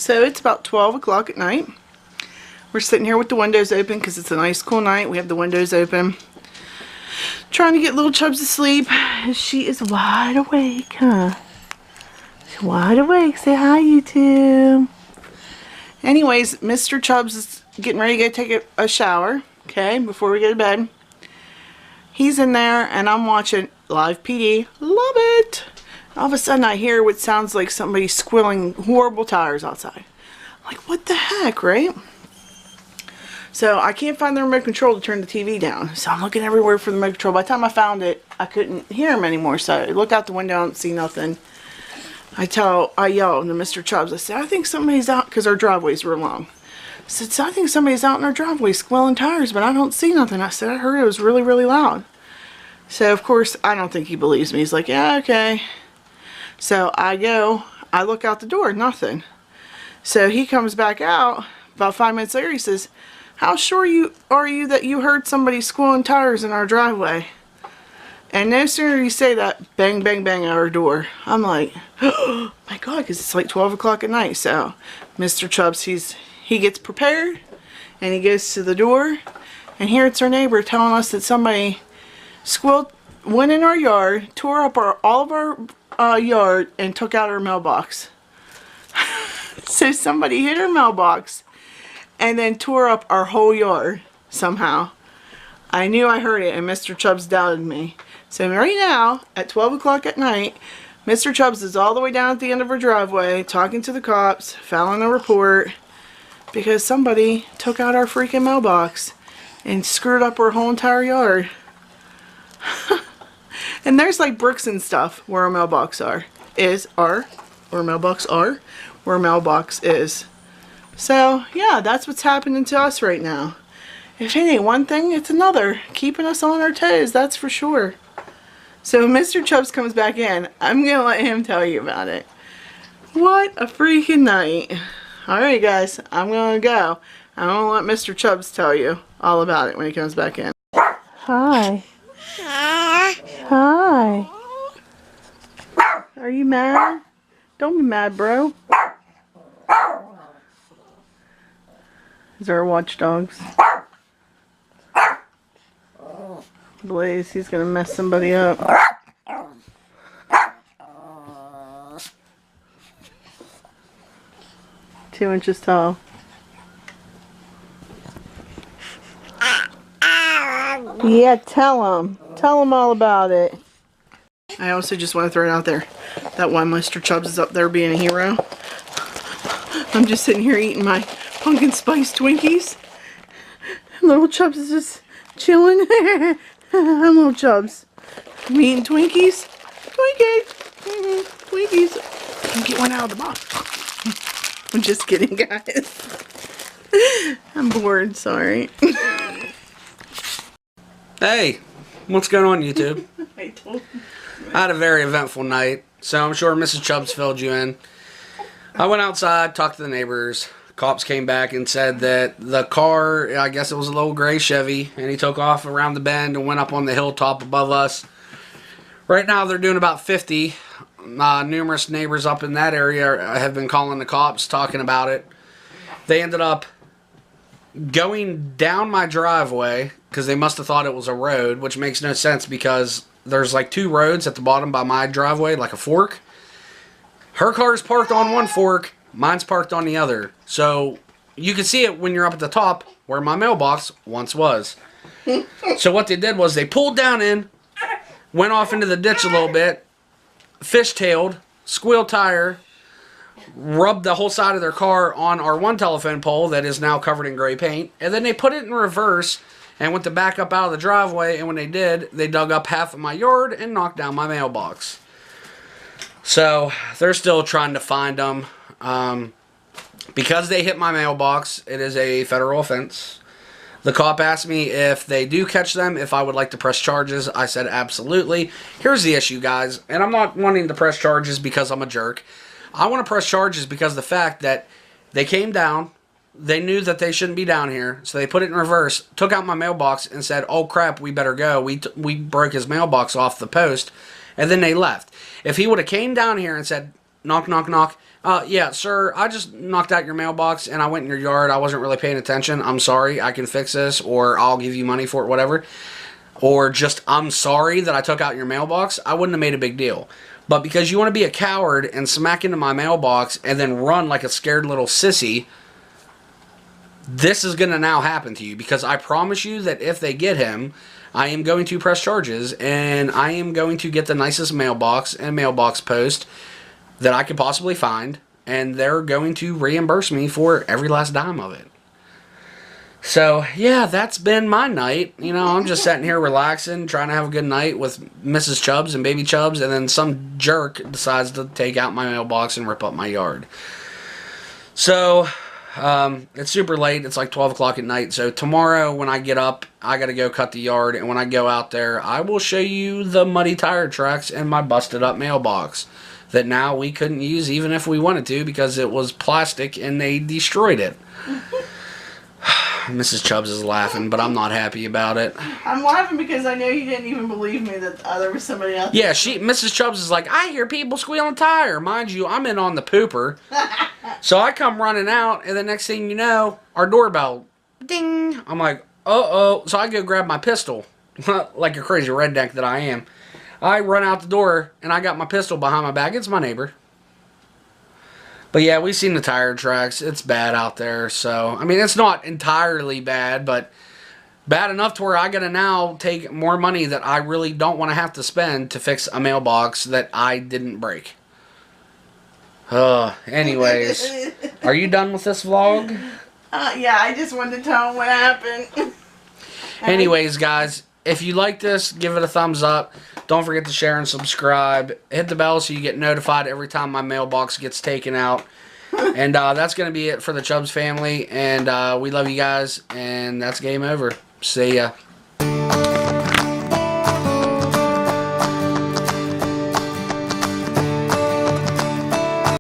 So it's about 12 o'clock at night. We're sitting here with the windows open because it's a nice cool night. We have the windows open. Trying to get little Chubbs to sleep. She is wide awake, huh? She's wide awake. Say hi, YouTube. Anyways, Mr. Chubbs is getting ready to go take a shower, okay, before we go to bed. He's in there, and I'm watching Live PD. Love it! All of a sudden, I hear what sounds like somebody squealing horrible tires outside. I'm like, what the heck, right? So I can't find the remote control to turn the TV down. So I'm looking everywhere for the remote control. By the time I found it, I couldn't hear him anymore. So I look out the window, I don't see nothing. I yell to Mr. Chubbs. I said, I think somebody's out, because our driveways were long. I said, so I think somebody's out in our driveway squealing tires, but I don't see nothing. I said, I heard it was really, really loud. So of course, I don't think he believes me. He's like, yeah, okay. So I look out the door, nothing. So he comes back out. About 5 minutes later, he says, how sure are you that you heard somebody squealing tires in our driveway? And no sooner you say that, bang, bang, bang at our door. I'm like, oh my God, because it's like 12 o'clock at night. So Mr. Chubbs, he gets prepared, and he goes to the door, and here it's our neighbor telling us that somebody went in our yard, tore up all of our yard, and took out our mailbox. So somebody hit our mailbox and then tore up our whole yard somehow. I knew I heard it, and Mr. Chubbs doubted me. So right now, at 12 o'clock at night, Mr. Chubbs is all the way down at the end of our driveway talking to the cops, filing a report, because somebody took out our freaking mailbox and screwed up our whole entire yard. And there's like bricks and stuff where our mailbox is. So, yeah, that's what's happening to us right now. If it ain't one thing, it's another. Keeping us on our toes, that's for sure. So when Mr. Chubbs comes back in, I'm going to let him tell you about it. What a freaking night. Alright guys, I'm going to go. I'm going to let Mr. Chubbs tell you all about it when he comes back in. Hi. Hi. Are you mad? Don't be mad, bro. These are our watchdogs. Blaze, he's gonna mess somebody up. 2 inches tall. Yeah, tell him. Tell him all about it. I also just want to throw it out there that while Mr. Chubbs is up there being a hero, I'm just sitting here eating my pumpkin spice Twinkies. Little Chubbs is just chilling. I'm little Chubbs. I'm eating Twinkies. Twinkies. Can get one out of the box. I'm just kidding, guys. I'm bored, sorry. Hey, what's going on, YouTube? I had a very eventful night, so I'm sure Mrs. Chubbs filled you in. I went outside, talked to the neighbors. Cops came back and said that the car, I guess it was a little gray Chevy, and he took off around the bend and went up on the hilltop above us. Right now they're doing about 50. Numerous neighbors up in that area have been calling the cops, talking about it. They ended up going down my driveway because they must have thought it was a road, which makes no sense because there's like 2 roads at the bottom by my driveway, like a fork. Her car's parked on one fork, mine's parked on the other. So you can see it when you're up at the top where my mailbox once was. So what they did was they pulled down in, went off into the ditch a little bit, fishtailed, squeal tire, rubbed the whole side of their car on our one telephone pole that is now covered in gray paint, and then they put it in reverse and went to back up out of the driveway, and when they did, they dug up half of my yard and knocked down my mailbox. So they're still trying to find them. Because they hit my mailbox, it is a federal offense. The cop asked me if they do catch them, if I would like to press charges. I said absolutely. Here's the issue, guys, and I'm not wanting to press charges because I'm a jerk. I want to press charges because of the fact that they came down, they knew that they shouldn't be down here, so they put it in reverse, took out my mailbox, and said, oh crap, we better go. We broke his mailbox off the post, and then they left. If he would have came down here and said, Knock, knock, knock. Yeah, sir, I just knocked out your mailbox and I went in your yard. I wasn't really paying attention. I'm sorry. I can fix this, or I'll give you money for it, whatever. Or just, I'm sorry that I took out your mailbox. I wouldn't have made a big deal. But because you want to be a coward and smack into my mailbox and then run like a scared little sissy, this is going to now happen to you. Because I promise you that if they get him, I am going to press charges and I am going to get the nicest mailbox and mailbox post that I could possibly find. And they're going to reimburse me for every last dime of it. So, yeah, that's been my night. You know, I'm just sitting here relaxing, trying to have a good night with Mrs. Chubbs and Baby Chubbs, and then some jerk decides to take out my mailbox and rip up my yard. So, it's super late. It's like 12 o'clock at night. So, tomorrow when I get up, I got to go cut the yard, and when I go out there, I will show you the muddy tire tracks and my busted up mailbox that now we couldn't use even if we wanted to because it was plastic and they destroyed it. Mrs. Chubbs is laughing, but I'm not happy about it. I'm laughing because I know you didn't even believe me that there was somebody out there. Yeah, Mrs. Chubbs is like, I hear people squealing a tire. Mind you, I'm in on the pooper. So I come running out, and the next thing you know, our doorbell, ding. I'm like, uh-oh. So I go grab my pistol, like a crazy redneck that I am. I run out the door, and I got my pistol behind my back. It's my neighbor. But yeah, we've seen the tire tracks. It's bad out there. So, I mean, it's not entirely bad, but bad enough to where I got to now take more money that I really don't want to have to spend to fix a mailbox that I didn't break. Anyways, are you done with this vlog? Yeah, I just wanted to tell them what happened. Anyways, guys, if you like this, give it a thumbs up. Don't forget to share and subscribe. Hit the bell so you get notified every time my mailbox gets taken out. And that's going to be it for the Chubbs family. And we love you guys. And that's game over. See ya.